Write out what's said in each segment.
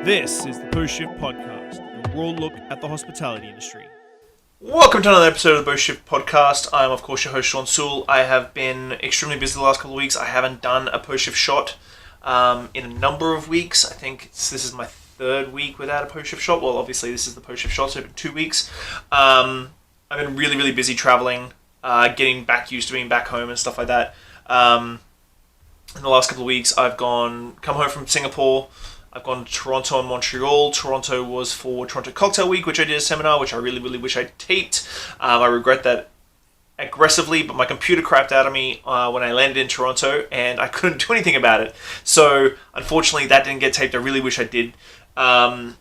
This is the Post Shift Podcast, a raw look at the hospitality industry. Welcome to another episode of the Post Shift Podcast. I am, of course, your host, Shawn Soole. I have been extremely busy the last couple of weeks. I haven't done a post shift shot in a number of weeks. I think this is my third week without a post shift shot. Well, obviously, this is the post shift shot, so it's been 2 weeks. I've been really busy traveling, getting back used to being back home and stuff like that. In the last couple of weeks, I've come home from Singapore. I've gone to Toronto and Montreal. Toronto was for Toronto Cocktail Week, which I did a seminar, which I really wish I taped. I regret that aggressively, but my computer crapped out of me when I landed in Toronto, and I couldn't do anything about it. So, unfortunately, that didn't get taped. I really wish I did. Then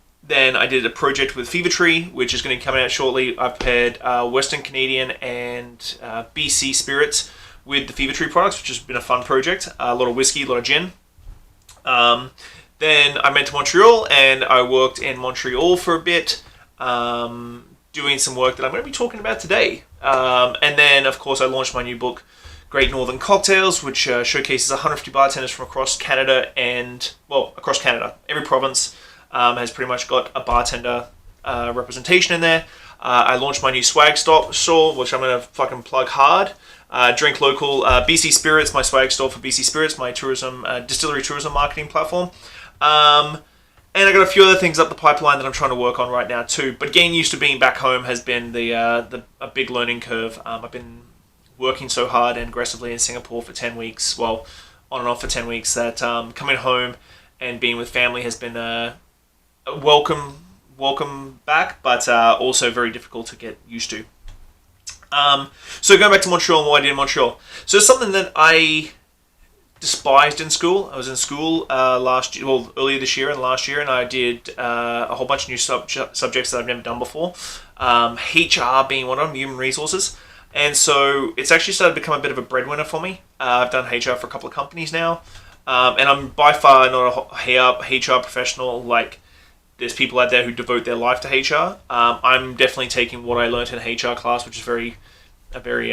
I did a project with Fever Tree, which is going to be coming out shortly. I've paired Western Canadian and BC spirits with the Fever Tree products, which has been a fun project. A lot of whiskey, a lot of gin. Then I went to Montreal, and I worked in Montreal for a bit, doing some work that I'm going to be talking about today. And then, of course, I launched my new book, Great Northern Cocktails, which showcases 150 bartenders from across Canada across Canada. Every province has pretty much got a bartender representation in there. I launched my new swag store, which I'm going to fucking plug hard. Drink local, BC Spirits, my swag store for BC Spirits, my tourism, distillery tourism marketing platform. And I got a few other things up the pipeline that I'm trying to work on right now too. But getting used to being back home has been a big learning curve. I've been working so hard and aggressively in Singapore for 10 weeks, well, on and off for 10 weeks, that coming home and being with family has been a welcome back, but also very difficult to get used to. So going back to Montreal and what I did in Montreal. So it's something that I despised in school. I was in school earlier this year and last year, and I did a whole bunch of new subjects that I've never done before. HR being one of them, human resources. And so it's actually started to become a bit of a breadwinner for me. I've done HR for a couple of companies now, and I'm by far not a HR professional. Like, there's people out there who devote their life to HR. I'm definitely taking what I learned in a HR class, which is a very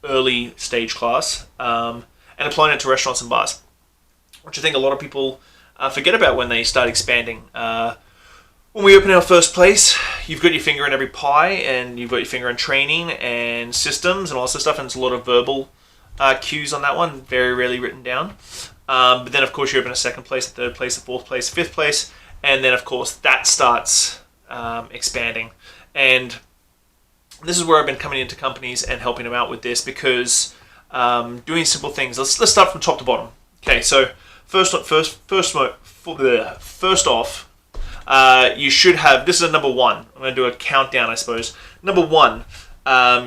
early stage class, and applying it to restaurants and bars, which I think a lot of people forget about when they start expanding. When we open our first place, you've got your finger in every pie, and you've got your finger in training and systems and all this stuff, and it's a lot of verbal cues on that one, very rarely written down. But then, of course, you open a second place, a third place, a fourth place, a fifth place, and then, of course, that starts expanding. And this is where I've been coming into companies and helping them out with this, because doing simple things. Let's start from top to bottom. Okay, so first off, you should have. This is a number one. I'm going to do a countdown, I suppose. Number one,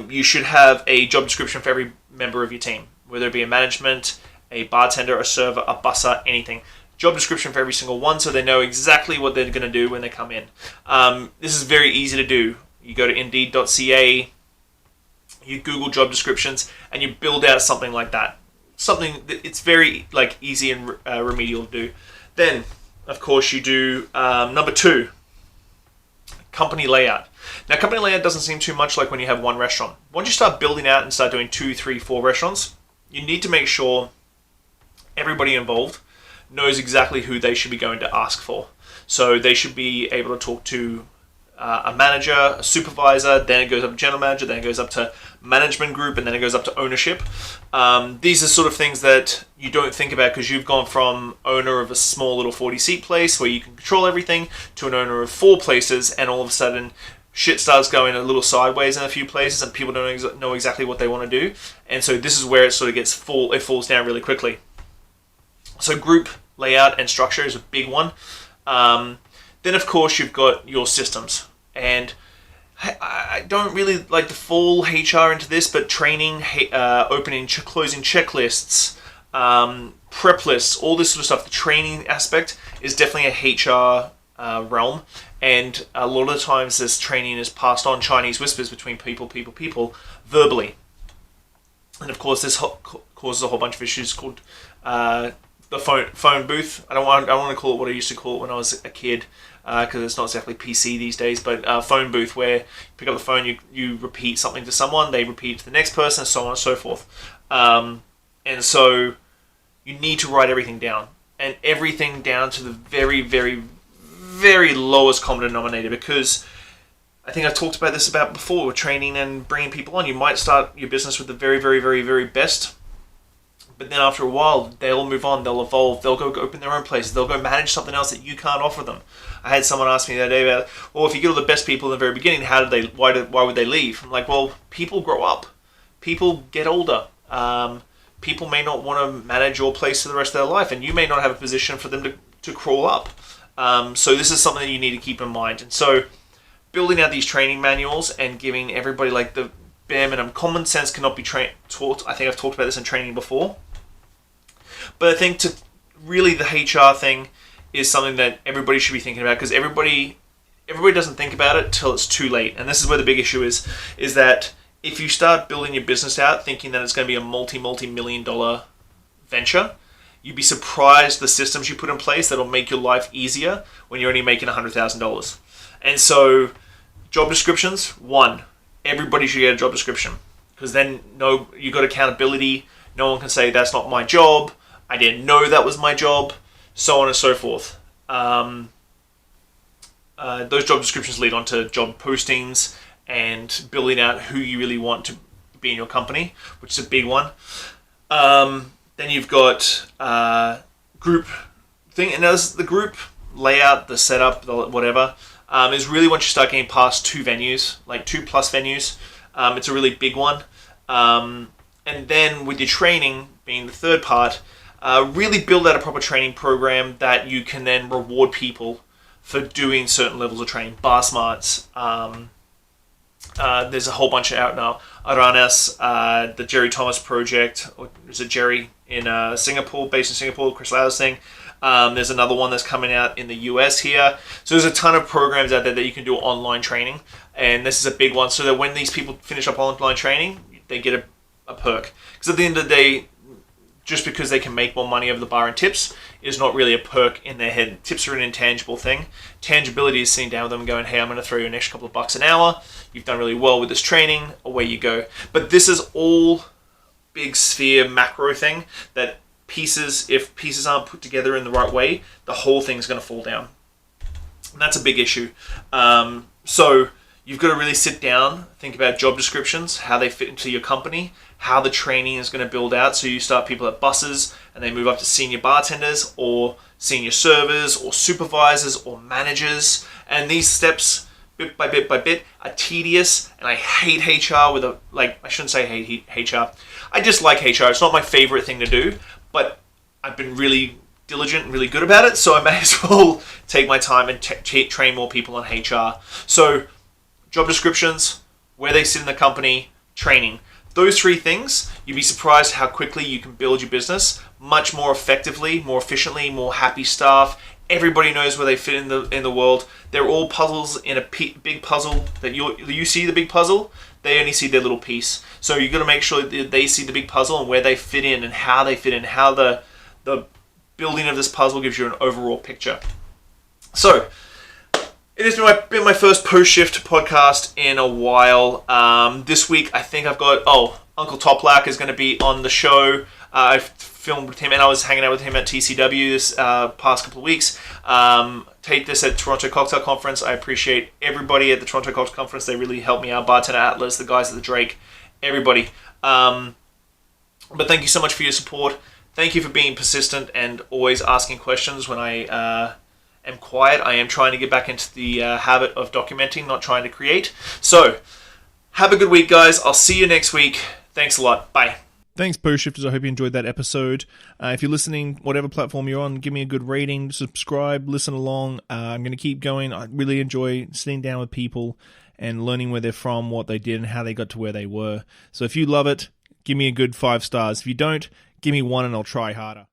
you should have a job description for every member of your team, whether it be a management, a bartender, a server, a busser, anything. Job description for every single one, so they know exactly what they're going to do when they come in. This is very easy to do. You go to Indeed.ca, you Google job descriptions, and you build out something like that. Something that it's very easy and remedial to do. Then, of course, you do number two, company layout. Now, company layout doesn't seem too much like when you have one restaurant. Once you start building out and start doing 2, 3, 4 restaurants, you need to make sure everybody involved knows exactly who they should be going to ask for. So they should be able to talk to a manager, a supervisor, then it goes up to general manager, then it goes up to management group, and then it goes up to ownership. These are sort of things that you don't think about, because you've gone from owner of a small little 40-seat place where you can control everything to an owner of 4 places, and all of a sudden shit starts going a little sideways in a few places, and people don't know exactly what they want to do. And so this is where it sort of it falls down really quickly. So group layout and structure is a big one. Then, of course, you've got your systems. And I don't really like to fall HR into this, but training, opening, closing checklists, prep lists, all this sort of stuff, the training aspect is definitely a HR realm. And a lot of the times this training is passed on Chinese whispers between people verbally. And, of course, this causes a whole bunch of issues called the phone booth. I don't want to call it what I used to call it when I was a kid, because it's not exactly PC these days, but phone booth, where you pick up the phone, you repeat something to someone, they repeat it to the next person, and so on and so forth. And so you need to write everything down, and everything down to the very, very, very lowest common denominator, because I think I've talked about this before with training and bringing people on. You might start your business with the very, very, very, very best, but then after a while, they'll move on, they'll evolve, they'll go open their own places, they'll go manage something else that you can't offer them. I had someone ask me the other day about, well, if you get all the best people in the very beginning, why would they leave? I'm like, well, people grow up. People get older. People may not want to manage your place for the rest of their life, and you may not have a position for them to crawl up. So this is something that you need to keep in mind. And so building out these training manuals and giving everybody like the bare minimum. Common sense cannot be taught. I think I've talked about this in training before. But I think really the HR thing is something that everybody should be thinking about, because everybody doesn't think about it till it's too late. And this is where the big issue is that if you start building your business out thinking that it's going to be a multi-million dollar venture, you'd be surprised the systems you put in place that'll make your life easier when you're only making $100,000. And so job descriptions, one, everybody should get a job description, because then you got accountability. No one can say that's not my job, I didn't know that was my job, so on and so forth. Those job descriptions lead on to job postings and building out who you really want to be in your company, which is a big one. Then you've got group thing, and as the group layout, the setup, whatever, is really once you start getting past 2 venues, like 2+ venues, it's a really big one. And then with your training being the third part, really build out a proper training program that you can then reward people for doing certain levels of training. Bar Smarts, there's a whole bunch out now. Aranas, the Jerry Thomas Project, or is it Jerry in Singapore, based in Singapore, Chris Lau's thing. There's another one that's coming out in the US here. So there's a ton of programs out there that you can do online training, and this is a big one, so that when these people finish up online training, they get a perk. Because at the end of the day, just because they can make more money over the bar and tips is not really a perk in their head. Tips are an intangible thing. Tangibility is sitting down with them and going, hey, I'm going to throw you an extra couple of bucks an hour. You've done really well with this training. Away you go. But this is all big sphere macro thing that if pieces aren't put together in the right way, the whole thing's going to fall down. And that's a big issue. So you've got to really sit down, think about job descriptions, how they fit into your company, how the training is going to build out. So you start people at buses and they move up to senior bartenders or senior servers or supervisors or managers. And these steps, bit by bit by bit, are tedious. And I hate HR I shouldn't say hate HR. I dislike HR. It's not my favorite thing to do, but I've been really diligent and really good about it. So I may as well take my time and train more people on HR. So job descriptions, where they sit in the company, training. Those 3 things, you'd be surprised how quickly you can build your business much more effectively, more efficiently, more happy staff. Everybody knows where they fit in the world. They're all puzzles in a big puzzle that you see the big puzzle. They only see their little piece. So you've got to make sure that they see the big puzzle and where they fit in and how they fit in, how the building of this puzzle gives you an overall picture. So it has been my first post-shift podcast in a while. This week, I think I've got... Uncle Toplak is going to be on the show. I've filmed with him, and I was hanging out with him at TCW this past couple of weeks. Take this at Toronto Cocktail Conference. I appreciate everybody at the Toronto Cocktail Conference. They really helped me out. Bartender Atlas, the guys at the Drake, everybody. But thank you so much for your support. Thank you for being persistent and always asking questions when I... am quiet. I am trying to get back into the habit of documenting, not trying to create. So, have a good week, guys. I'll see you next week. Thanks a lot. Bye. Thanks, Post Shifters. I hope you enjoyed that episode. If you're listening, whatever platform you're on, give me a good rating, subscribe, listen along. I'm going to keep going. I really enjoy sitting down with people and learning where they're from, what they did, and how they got to where they were. So if you love it, give me a good 5 stars. If you don't, give me 1 and I'll try harder.